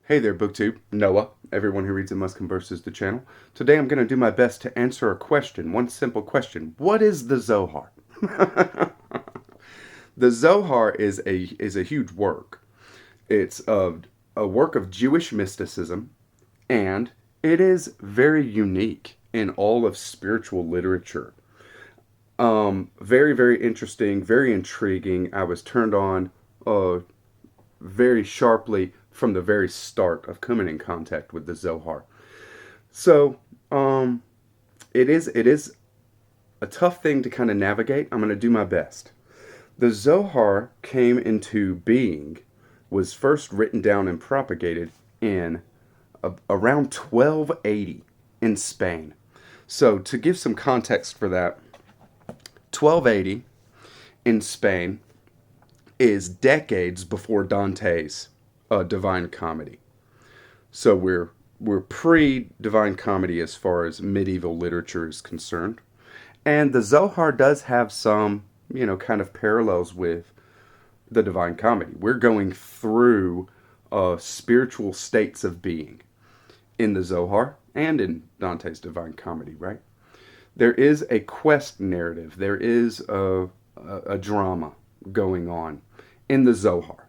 Hey there, BookTube. Noah. Everyone who reads it must converse is the channel. Today I'm going to do my best to answer a question, one simple question. What is the Zohar? The Zohar is a huge work. It's a work of Jewish mysticism, and it is very unique in all of spiritual literature. Very, very interesting, very intriguing. I was turned on very sharply from the very start of coming in contact with the Zohar. So, it is a tough thing to kind of navigate. I'm going to do my best. The Zohar came into being, was first written down and propagated in around 1280 in Spain. So, to give some context for that, 1280 in Spain is decades before Dante's Divine Comedy. So we're pre Divine Comedy as far as medieval literature is concerned, and the Zohar does have some kind of parallels with the Divine Comedy. We're going through spiritual states of being in the Zohar and in Dante's Divine Comedy, right? There is a quest narrative. There is a drama going on in the Zohar,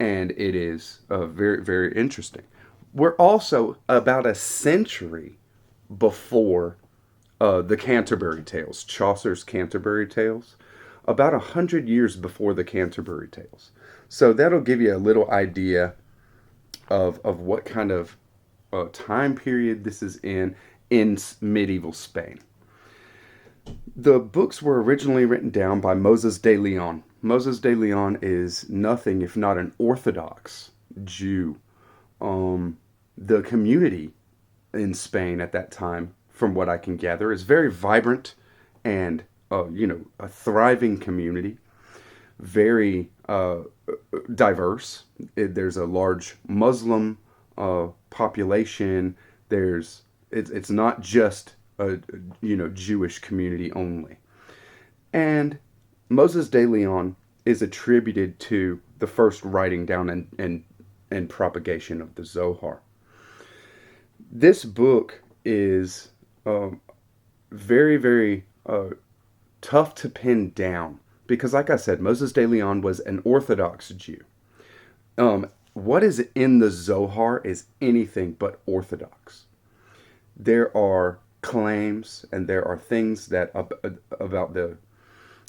and it is very, very interesting. We're also about a century before the Canterbury Tales, Chaucer's Canterbury Tales, about 100 years before the Canterbury Tales. So that'll give you a little idea of what kind of time period this is in medieval Spain. The books were originally written down by Moses de Leon. Moses de Leon is nothing if not an Orthodox Jew. The community in Spain at that time, from what I can gather, is very vibrant and a thriving community, very diverse. There's a large Muslim population. It's not just a Jewish community only. And Moses de Leon is attributed to the first writing down and propagation of the Zohar. This book is very, very tough to pin down because, like I said, Moses de Leon was an Orthodox Jew. What is in the Zohar is anything but Orthodox. There are claims and there are things that about the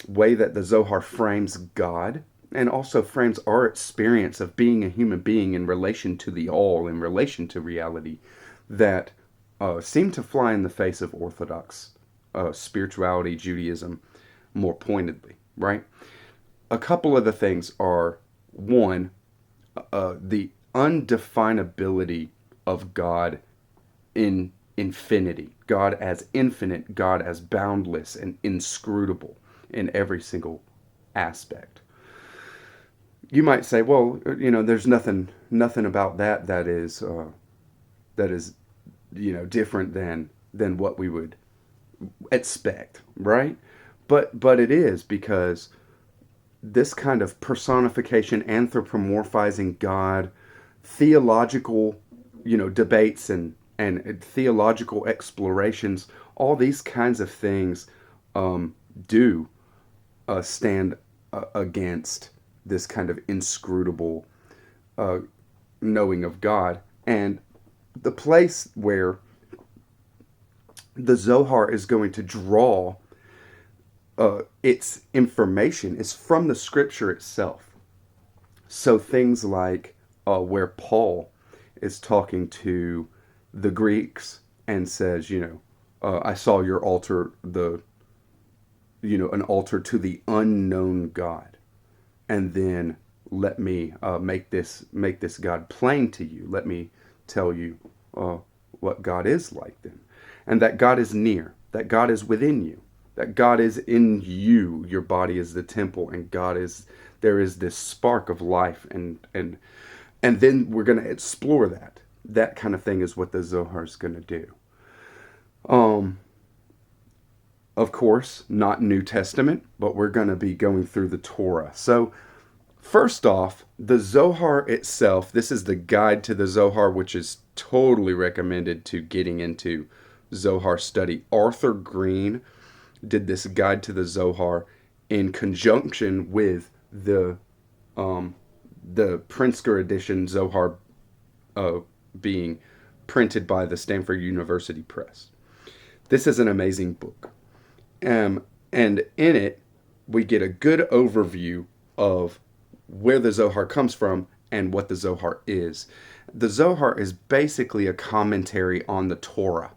way that the Zohar frames God and also frames our experience of being a human being in relation to the all, in relation to reality, that seem to fly in the face of Orthodox spirituality, Judaism, more pointedly, right? A couple of the things are, one, the undefinability of God in infinity, God as infinite, God as boundless and inscrutable in every single aspect. You might say, well, there's nothing about that is different than what we would expect, right? But it is because this kind of personification, anthropomorphizing God, theological, debates and theological explorations, all these kinds of things do stand against this kind of inscrutable knowing of God. And the place where the Zohar is going to draw its information is from the scripture itself. So things like where Paul is talking to the Greeks and says, I saw your altar, an altar to the unknown God, and then let me make this God plain to you. Let me tell you what God is like then, and that God is near, that God is within you, that God is in you. Your body is the temple, and there is this spark of life, and then we're going to explore that. That kind of thing is what the Zohar is going to do. Of course, not New Testament, but we're going to be going through the Torah. So First off, the Zohar itself, this is the guide to the Zohar, which is totally recommended to getting into Zohar study. Arthur Green did this guide to the Zohar in conjunction with the Pritzker edition Zohar being printed by the Stanford University Press. This is an amazing book. And in it, we get a good overview of where the Zohar comes from and what the Zohar is. The Zohar is basically a commentary on the Torah.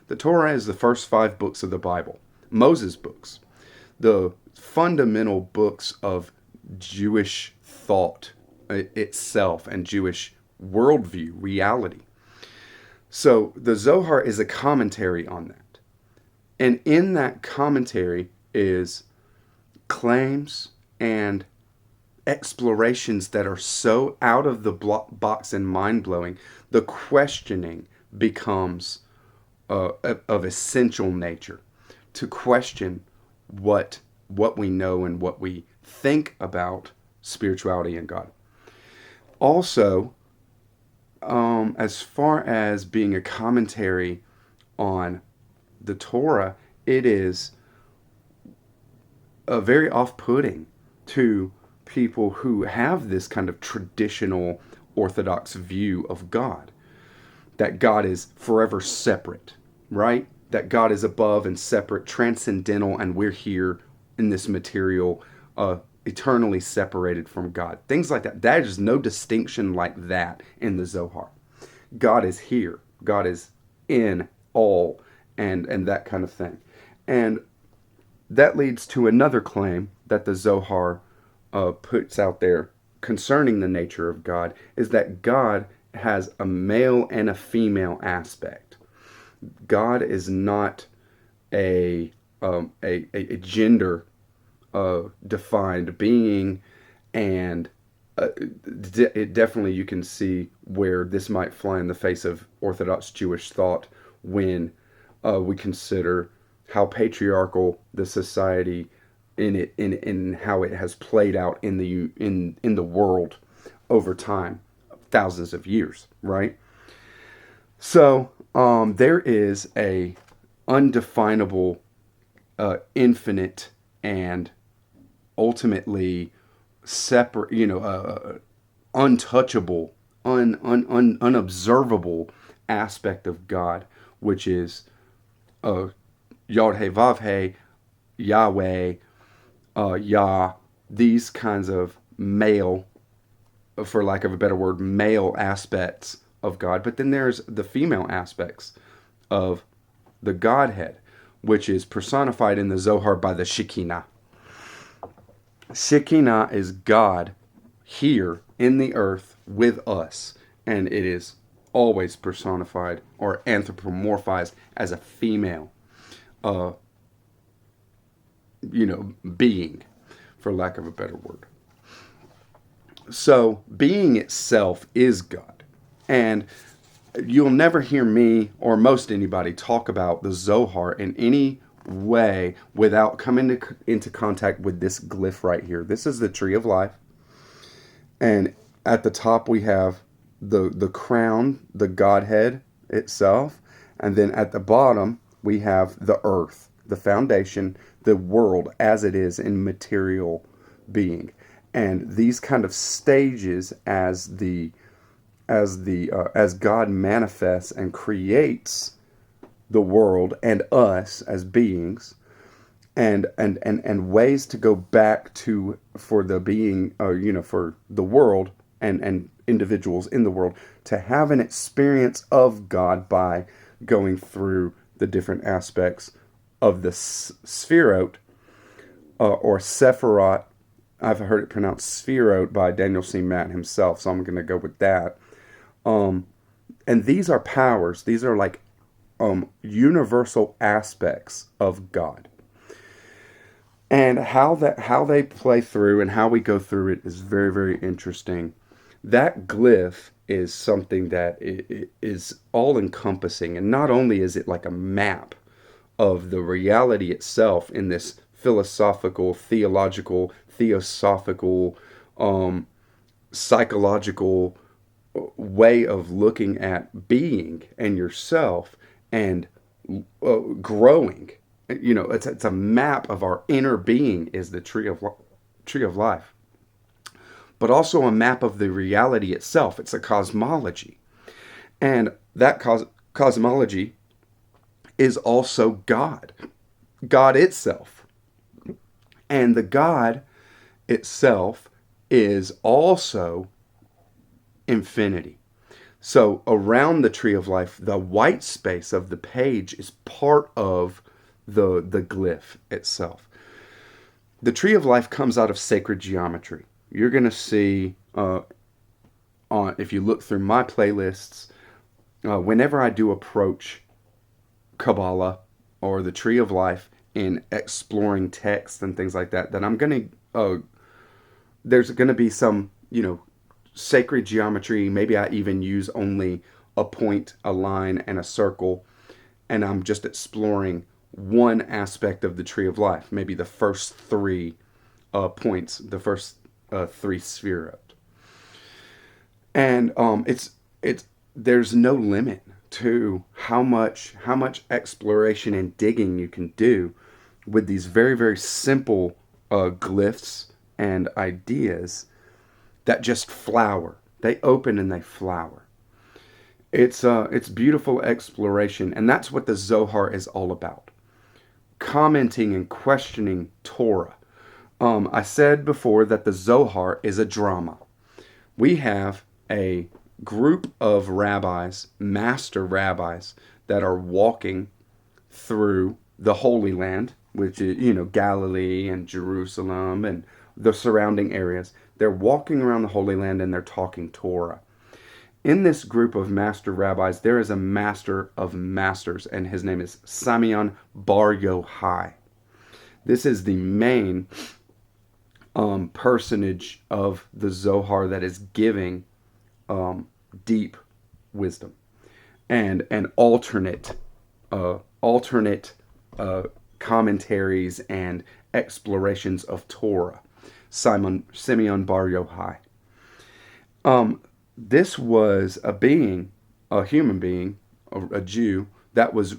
The Torah is the first 5 books of the Bible, Moses' books, the fundamental books of Jewish thought itself and Jewish worldview, reality. So the Zohar is a commentary on that. And in that commentary is claims and explorations that are so out of the box and mind-blowing, the questioning becomes of essential nature. To question what we know and what we think about spirituality and God. Also, as far as being a commentary on the Torah, it is very off-putting to people who have this kind of traditional Orthodox view of God. That God is forever separate, right? That God is above and separate, transcendental, and we're here in this material, eternally separated from God. Things like that. There is no distinction like that in the Zohar. God is here. God is in all, and that kind of thing. And that leads to another claim that the Zohar puts out there concerning the nature of God, is that God has a male and a female aspect. God is not a gender defined being, and it definitely, you can see where this might fly in the face of Orthodox Jewish thought when we consider how patriarchal the society in how it has played out in the world over time, thousands of years, right? So there is a undefinable, infinite, and ultimately separate, untouchable, unobservable aspect of God, which is Yod He Vav He, Yahweh, Yah, these kinds of male, for lack of a better word, male aspects of God. But then there's the female aspects of the Godhead, which is personified in the Zohar by the Shekinah. Shekinah is God here in the earth with us, and it is always personified or anthropomorphized as a female being, for lack of a better word. So being itself is God. And you'll never hear me or most anybody talk about the Zohar in any way without coming into contact with this glyph right here. This is the tree of life. And at the top we have the crown, the Godhead itself. And then at the bottom we have the earth, the foundation, the world as it is in material being. And these kind of stages as God manifests and creates the world and us as beings, and ways to go back to for the being, for the world and individuals in the world to have an experience of God by going through the different aspects of the Sphirot or Sephirot. I've heard it pronounced Sphirot by Daniel C. Matt himself, so I'm going to go with that. And these are powers. These are like universal aspects of God. And how they play through and how we go through it is very, very interesting. That glyph is something that is all-encompassing. And not only is it like a map of the reality itself in this philosophical, theological, theosophical um, psychological way of looking at being and yourself and growing. You know, it's a map of our inner being is the tree of life, but also a map of the reality itself. It's a cosmology, and that cosmology is also God itself, and the God itself is also infinity. So around the tree of life, the white space of the page is part of the glyph itself. The tree of life comes out of sacred geometry. You're going to see, if you look through my playlists, whenever I do approach Kaballah or the tree of life in exploring texts and things like that, then I'm going to, there's going to be some, sacred geometry. Maybe I even use only a point, a line, and a circle, and I'm just exploring one aspect of the tree of life. Maybe the first three points, the first three spheroids, and it's there's no limit to how much exploration and digging you can do with these very very simple glyphs and ideas that just flower. They open and they flower. It's beautiful exploration, and that's what the Zohar is all about. Commenting and questioning Torah. I said before that the Zohar is a drama. We have a group of rabbis, master rabbis, that are walking through the Holy Land, which is, Galilee and Jerusalem and the surrounding areas. They're walking around the Holy Land and they're talking Torah. In this group of master rabbis, there is a master of masters, and his name is Simeon Bar Yochai. This is the main personage of the Zohar that is giving deep wisdom and alternate commentaries and explorations of Torah. Simeon Bar Yochai. This was a human being, a Jew that was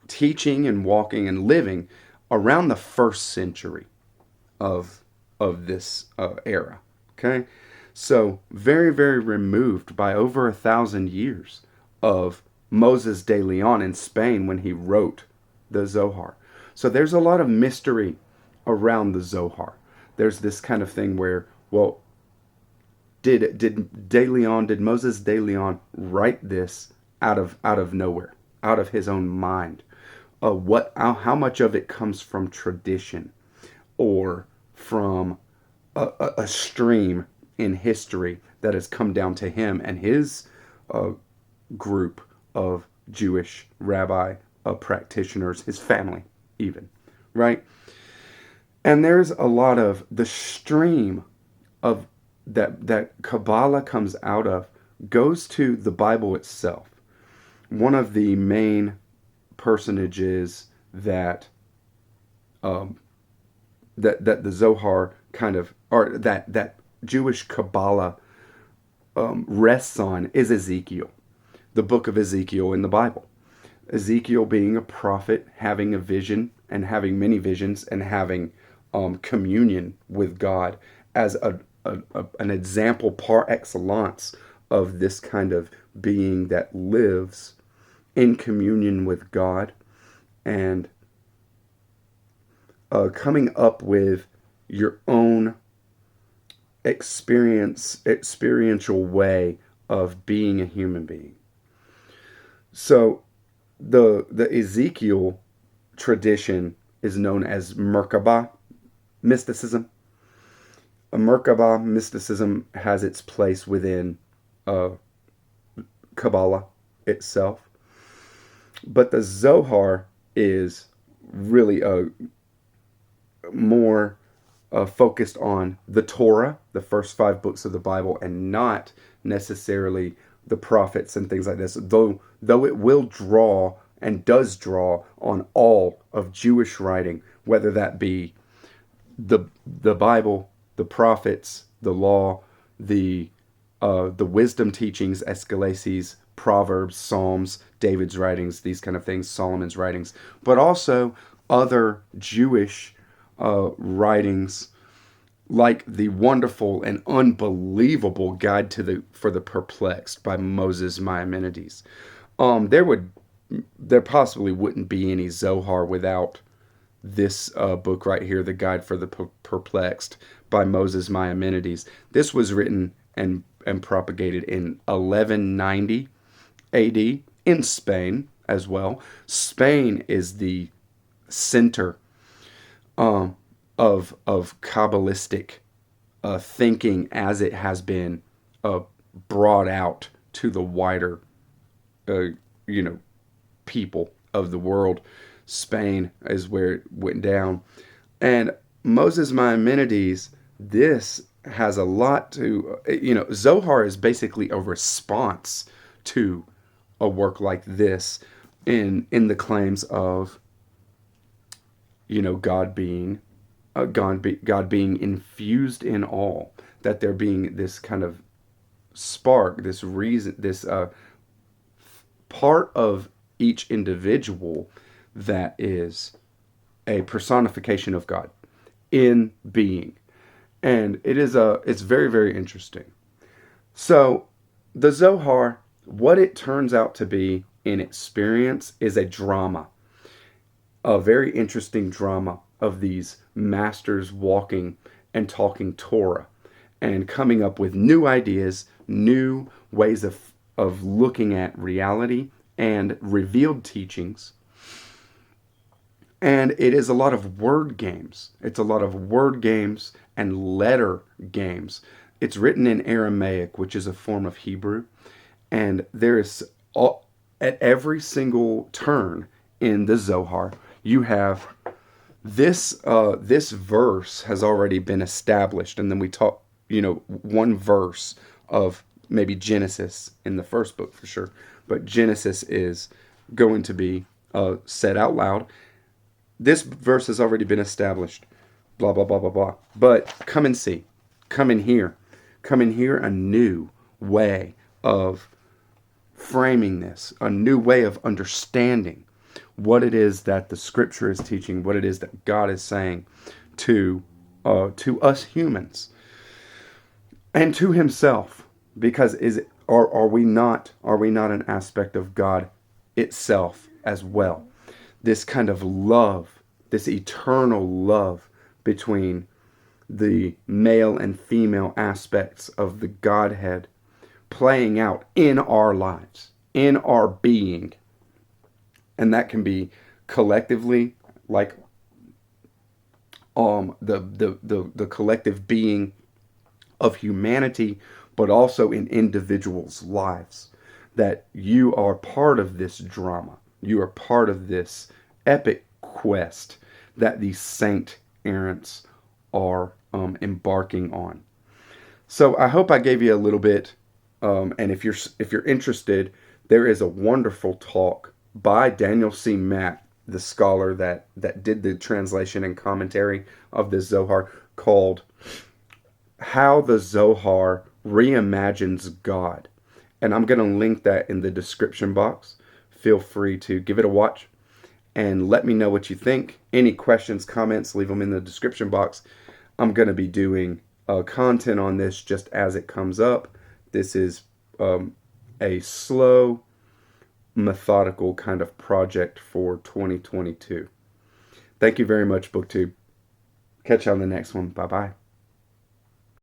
teaching and walking and living around the first century of this era. Okay, so very very removed by over 1,000 years of Moses de Leon in Spain when he wrote the Zohar. So there's a lot of mystery around the Zohar. There's this kind of thing where, well, did Moses de Leon write this out of nowhere, out of his own mind? How much of it comes from tradition or from a stream in history that has come down to him and his group of Jewish rabbi practitioners, his family even, right? And there's a lot of the stream of that Kabbalah comes out of goes to the Bible itself. One of the main personages that that the Zohar kind of, or that Jewish Kabbalah rests on is Ezekiel, the book of Ezekiel in the Bible. Ezekiel being a prophet, having a vision and having many visions and having communion with God as an example par excellence of this kind of being that lives in communion with God and coming up with your own experiential way of being a human being. So the Ezekiel tradition is known as Merkabah mysticism. A Merkabah mysticism has its place within Kabbalah itself. But the Zohar is really more focused on the Torah, the first 5 books of the Bible, and not necessarily the prophets and things like this, though it will draw and does draw on all of Jewish writing, whether that be the Bible, the prophets, the law, the wisdom teachings, Ecclesiastes, Proverbs, Psalms, David's writings, these kind of things, Solomon's writings, but also other Jewish writings like the wonderful and unbelievable Guide for the Perplexed by Moses Maimonides. There possibly wouldn't be any Zohar without this book right here, the Guide for the Perplexed by Moses Maimonides. This was written and propagated in 1190 AD in Spain as well. Spain is the center of Kabbalistic thinking as it has been brought out to the wider, uh, you know, people of the world. Spain is where it went down. And Moses Maimonides, this has a lot to, Zohar is basically a response to a work like this in the claims of, God being God being infused in all, that there being this kind of spark, this reason, this part of each individual that is a personification of God in being. And it's very, very interesting. So the Zohar, what it turns out to be in experience is a drama, a very interesting drama of these masters walking and talking Torah and coming up with new ideas, new ways of looking at reality and revealed teachings. And it is a lot of word games. It's a lot of word games and letter games. It's written in Aramaic, which is a form of Hebrew. And there is, at every single turn in the Zohar, you have this verse has already been established. And then we talk, one verse of maybe Genesis in the first book for sure. But Genesis is going to be said out loud. This verse has already been established, blah, blah, blah, blah, blah. But come and see. Come and hear a new way of framing this, a new way of understanding what it is that the scripture is teaching, what it is that God is saying to us humans and to himself. Because are we not an aspect of God itself as well? This kind of love, this eternal love between the male and female aspects of the Godhead playing out in our lives, in our being. And that can be collectively, like the collective being of humanity, but also in individuals' lives. That you are part of this drama. You are part of this epic quest that these saint errants are embarking on. So I hope I gave you a little bit. And if you're interested, there is a wonderful talk by Daniel C. Mack, the scholar that did the translation and commentary of the Zohar, called "How the Zohar Reimagines God." And I'm going to link that in the description box. Feel free to give it a watch and let me know what you think. Any questions, comments, leave them in the description box. I'm going to be doing content on this just as it comes up. This is a slow, methodical kind of project for 2022. Thank you very much, BookTube. Catch you on the next one. Bye-bye.